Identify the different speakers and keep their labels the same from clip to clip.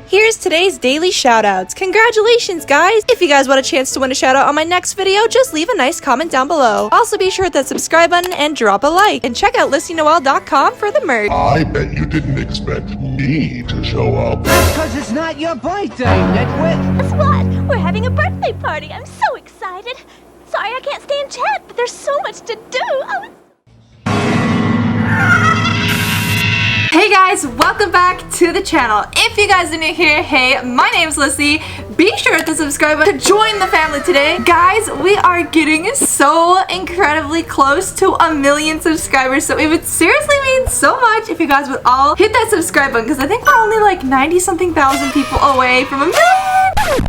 Speaker 1: Here's today's daily shoutouts. Congratulations, guys! If you guys want a chance to win a shoutout on my next video, just leave a nice comment down below. Also, be sure to hit that subscribe button and drop a like. And check out LyssyNoel.com for the merch.
Speaker 2: I bet you didn't expect me to show up.
Speaker 3: Because it's not your birthday, Nitwit.
Speaker 4: Guess what? We're having a birthday party. I'm so excited. Sorry I can't stay in chat, but there's so much to do. Oh.
Speaker 1: Hey guys, welcome back to the channel. If you guys are new here, hey, my name's Lyssy. Be sure to subscribe to join the family today. Guys, we are getting so incredibly close to 1 million subscribers, so it would seriously mean so much if you guys would all hit that subscribe button, because I think we're only like 90-something thousand people away from 1 million.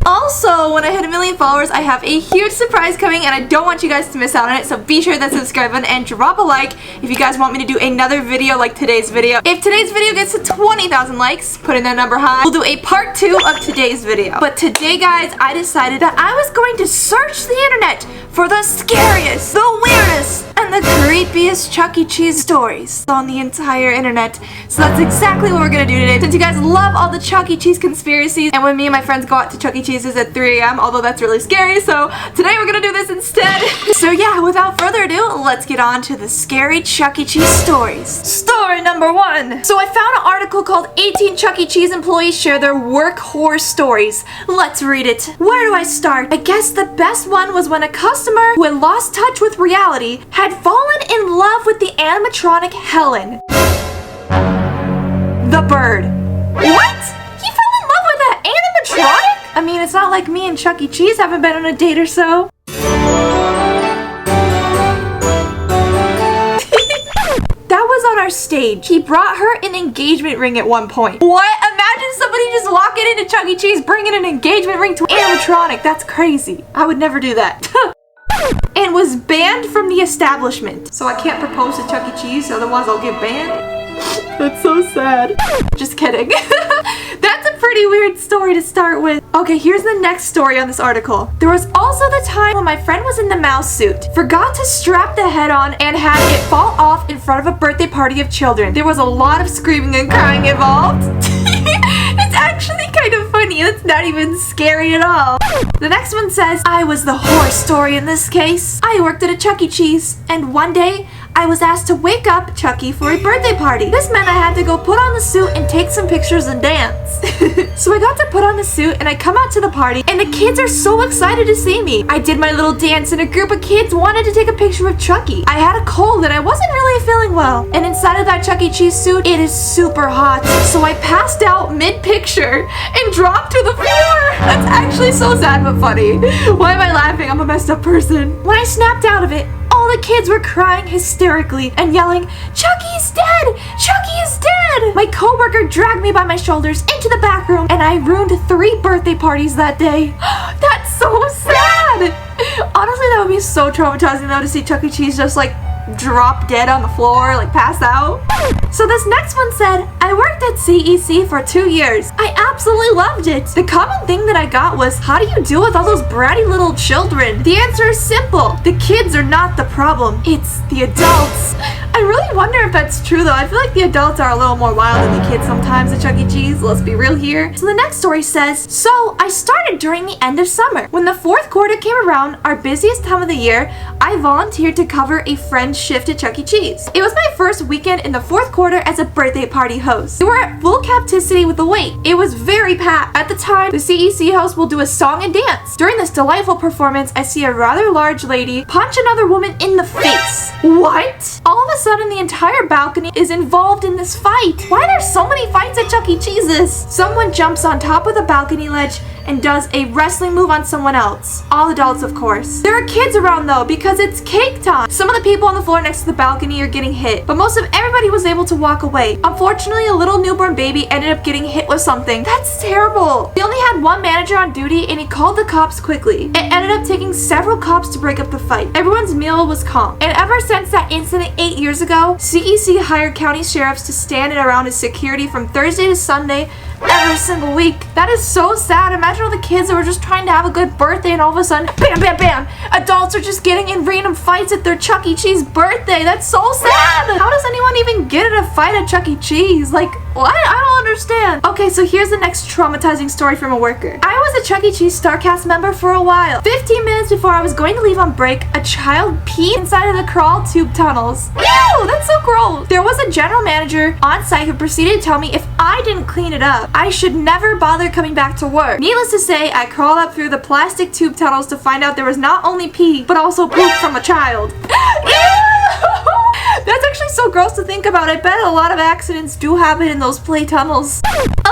Speaker 1: Also, when I hit 1 million followers, I have a huge surprise coming, and I don't want you guys to miss out on it, so be sure to that subscribe button and drop a like if you guys want me to do another video like today's video. If today's video gets to 20,000 likes, putting that number high, we'll do a part 2 of today's video. But today, guys, I decided that I was going to search the internet for the scariest, the weirdest, and the creepiest Chuck E. Cheese stories on the entire internet. So that's exactly what we're gonna do today. Since you guys love all the Chuck E. Cheese conspiracies, and when me and my friends go out to Chuck E. Cheese's at 3 a.m., although that's really scary, so today we're gonna do this instead. So yeah, without further ado, let's get on to the scary Chuck E. Cheese stories. Story number 1. So I found an article called 18 Chuck E. Cheese employees share their work horror stories. Let's read it. Where do I start? I guess the best one was when a customer who had lost touch with reality had fallen in love with the animatronic Helen. The bird. What? He fell in love with an animatronic? I mean, it's not like me and Chuck E. Cheese haven't been on a date or so. That was on our stage. He brought her an engagement ring at one point. What? Imagine somebody just walking into Chuck E. Cheese bringing an engagement ring to an animatronic. That's crazy. I would never do that. And was banned from the establishment. So I can't propose to Chuck E. Cheese, otherwise I'll get banned. That's so sad. Just kidding. That's a pretty weird story to start with. Okay, here's the next story on this article. There was also the time when my friend was in the mouse suit, forgot to strap the head on, and had it fall off in front of a birthday party of children. There was a lot of screaming and crying involved. It's actually kind of funny. It's not even scary at all. The next one says, I was the horror story in this case. I worked at a Chuck E. Cheese, and one day, I was asked to wake up Chucky for a birthday party. This meant I had to go put on the suit and take some pictures and dance. So I got to put on the suit and I come out to the party and the kids are so excited to see me. I did my little dance and a group of kids wanted to take a picture with Chucky. I had a cold and I wasn't really feeling well. And inside of that Chuck E. Cheese suit, it is super hot. So I passed out mid-picture and dropped to the floor. That's actually so sad but funny. Why am I laughing? I'm a messed up person. When I snapped out of it, all the kids were crying hysterically and yelling, Chucky's dead! Chucky is dead! My coworker dragged me by my shoulders into the back room and I ruined 3 birthday parties that day. That's so sad! Honestly, that would be so traumatizing though to see Chuck E. Cheese just like drop dead on the floor, like pass out. So this next one said, I worked at CEC for 2 years. I absolutely loved it. The common thing that I got was, how do you deal with all those bratty little children? The answer is simple. The kids are not the problem. It's the adults. I really wonder if that's true though. I feel like the adults are a little more wild than the kids sometimes at Chuck E. Cheese. Let's be real here. So the next story says, so I started during the end of summer. When the 4th quarter came around, our busiest time of the year, I volunteered to cover a friend's shift at Chuck E. Cheese. It was my first weekend in the 4th quarter as a birthday party host. We were at full capacity with the wait. It was very packed. At the time, the CEC host will do a song and dance. During this delightful performance, I see a rather large lady punch another woman in the face. What? All of a sudden, the entire balcony is involved in this fight. Why are there so many fights at Chuck E. Cheese's? Someone jumps on top of the balcony ledge and does a wrestling move on someone else. All adults, of course. There are kids around though because it's cake time. Some of the people on the floor next to the balcony are getting hit, but most of everybody was able to walk away. Unfortunately, a little newborn baby ended up getting hit with something. That's terrible. We only had one manager on duty and he called the cops quickly. It ended up taking several cops to break up the fight. Everyone's meal was calm. And ever since that incident 8 years ago, CEC hired county sheriffs to stand around as security from Thursday to Sunday every single week. That is so sad. Imagine all the kids that were just trying to have a good birthday and all of a sudden, bam, bam, bam, adults are just getting in random fights at their Chuck E. Cheese birthday. That's so sad. How does anyone even get in a fight at Chuck E. Cheese? Like, what? I don't understand. Okay, so here's the next traumatizing story from a worker. I was a Chuck E. Cheese StarCast member for a while. 15 minutes before I was going to leave on break, a child peed inside of the crawl tube tunnels. Ew, that's so gross. There was a general manager on site who proceeded to tell me if I didn't clean it up, I should never bother coming back to work. Needless to say, I crawled up through the plastic tube tunnels to find out there was not only pee, but also poop from a child. Ew! That's actually so gross to think about. I bet a lot of accidents do happen in those play tunnels.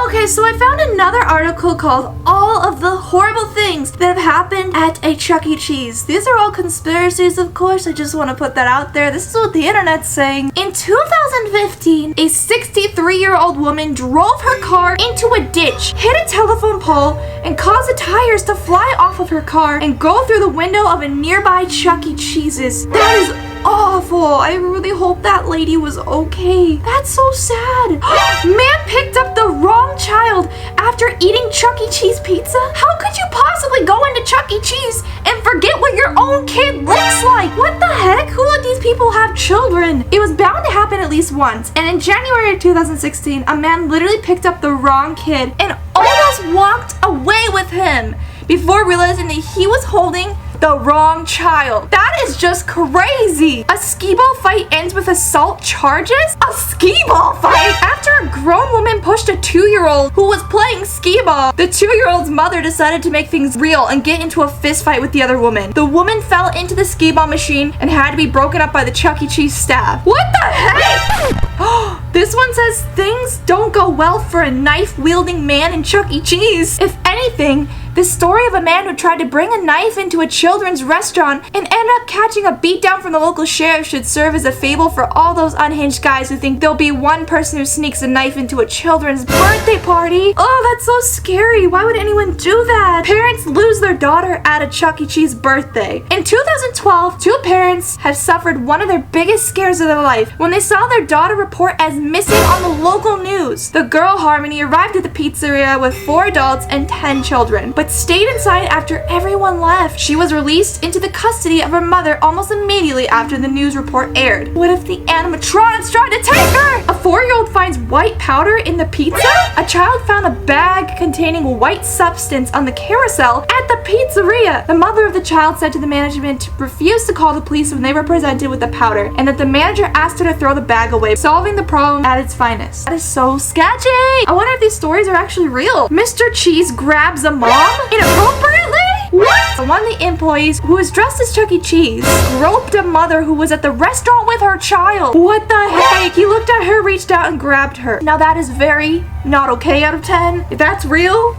Speaker 1: Okay, so I found another article called All of the Horrible Things That Have Happened at a Chuck E. Cheese. These are all conspiracies, of course. I just want to put that out there. This is what the internet's saying. In 2015, a 63-year-old woman drove her car into a ditch, hit a telephone pole, and caused the tires to fly off of her car and go through the window of a nearby Chuck E. Cheese's. That is awful. I really hope that lady was okay. That's so sad. Man picked up the wrong child after eating Chuck E. Cheese pizza? How could you possibly go into Chuck E. Cheese and forget what your own kid looks like? What the heck? Who let these people have children? It was bound to happen at least once. And in January of 2016, a man literally picked up the wrong kid and almost walked away with him before realizing that he was holding the wrong child. That is just crazy. A skee-ball fight ends with assault charges? A skee-ball fight? After a grown woman pushed a 2-year-old who was playing skee-ball, the 2-year-old's mother decided to make things real and get into a fist fight with the other woman. The woman fell into the skee-ball machine and had to be broken up by the Chuck E. Cheese staff. What the heck? This one says things don't go well for a knife-wielding man in Chuck E. Cheese. If anything, the story of a man who tried to bring a knife into a children's restaurant and ended up catching a beatdown from the local sheriff should serve as a fable for all those unhinged guys who think there'll be one person who sneaks a knife into a children's birthday party. Oh, that's so scary. Why would anyone do that? Parents lose their daughter at a Chuck E. Cheese birthday. In 2012, 2 parents have suffered one of their biggest scares of their life when they saw their daughter report as missing on the local news. The girl, Harmony, arrived at the pizzeria with 4 adults and 10 children, but stayed inside after everyone left. She was released into the custody of her mother almost immediately after the news report aired. What if the animatronics tried to take her? A 4-year-old finds white powder in the pizza? A child found a bag containing white substance on the carousel at the pizzeria. The mother of the child said to the management to refuse to call the police when they were presented with the powder, and that the manager asked her to throw the bag away, solving the problem at its finest. That is so sketchy. I wonder if these stories are actually real. Mr. Cheese grabs a mom inappropriately? What? One of the employees, who was dressed as Chuck E. Cheese, groped a mother who was at the restaurant with her child. What the heck? He looked at her, reached out, and grabbed her. Now that is very not okay out of 10. If that's real.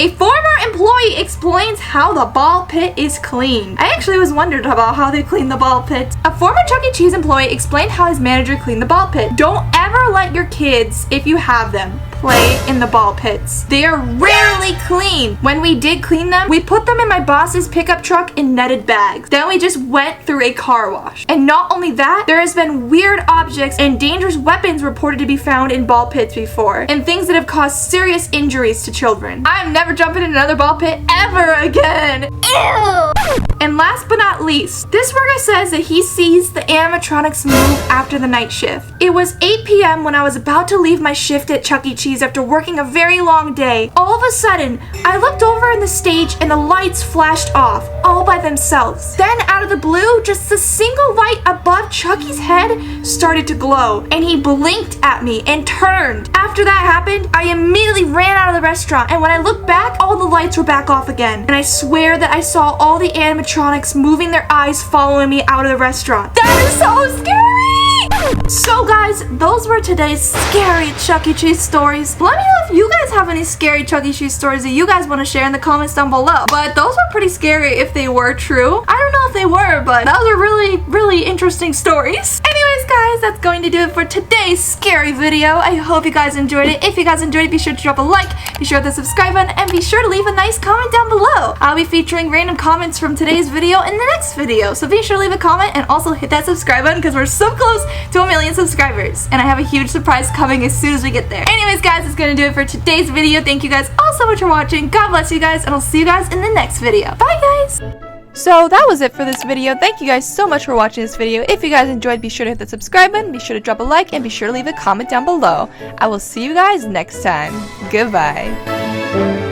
Speaker 1: A former employee explains how the ball pit is cleaned. I actually was wondering about how they clean the ball pit. A former Chuck E. Cheese employee explained how his manager cleaned the ball pit. Don't ever let your kids, if you have them, play in the ball pits. They are rarely clean. When we did clean them, we put them in my boss's pickup truck in netted bags. Then we just went through a car wash. And not only that, there has been weird objects and dangerous weapons reported to be found in ball pits before, and things that have caused serious injuries to children. I am never jumping in another ball pit ever again. Ew! And last but not least, this worker says that he sees the animatronics move after the night shift. It was 8 p.m. when I was about to leave my shift at Chuck E. Cheese after working a very long day. All of a sudden, I looked over in the stage and the lights flashed off, all by themselves. Then out of the blue, just a single light above Chucky's head started to glow, and he blinked at me and turned. After that happened, I immediately ran out of the restaurant, and when I looked back, all the lights were back off again. And I swear that I saw all the animatronics moving their eyes following me out of the restaurant. That is so scary! So guys, those were today's scary Chuck E. Cheese stories. Let me know if you guys have any scary Chuck E. Cheese stories that you guys want to share in the comments down below. But those were pretty scary if they were true. I don't know if they were, but those are really, really interesting stories. Anyways, guys, that's going to do it for today's scary video. I hope you guys enjoyed it. If you guys enjoyed it, be sure to drop a like, be sure to hit the subscribe button, and be sure to leave a nice comment down below. I'll be featuring random comments from today's video in the next video, so be sure to leave a comment and also hit that subscribe button because we're so close to 1 million subscribers. And I have a huge surprise coming as soon as we get there. Anyways, guys, that's going to do it for today's video. Thank you guys all so much for watching. God bless you guys, and I'll see you guys in the next video. Bye, guys! So that was it for this video. Thank you guys so much for watching this video. If you guys enjoyed, be sure to hit the subscribe button, be sure to drop a like, and be sure to leave a comment down below. I will see you guys next time. Goodbye.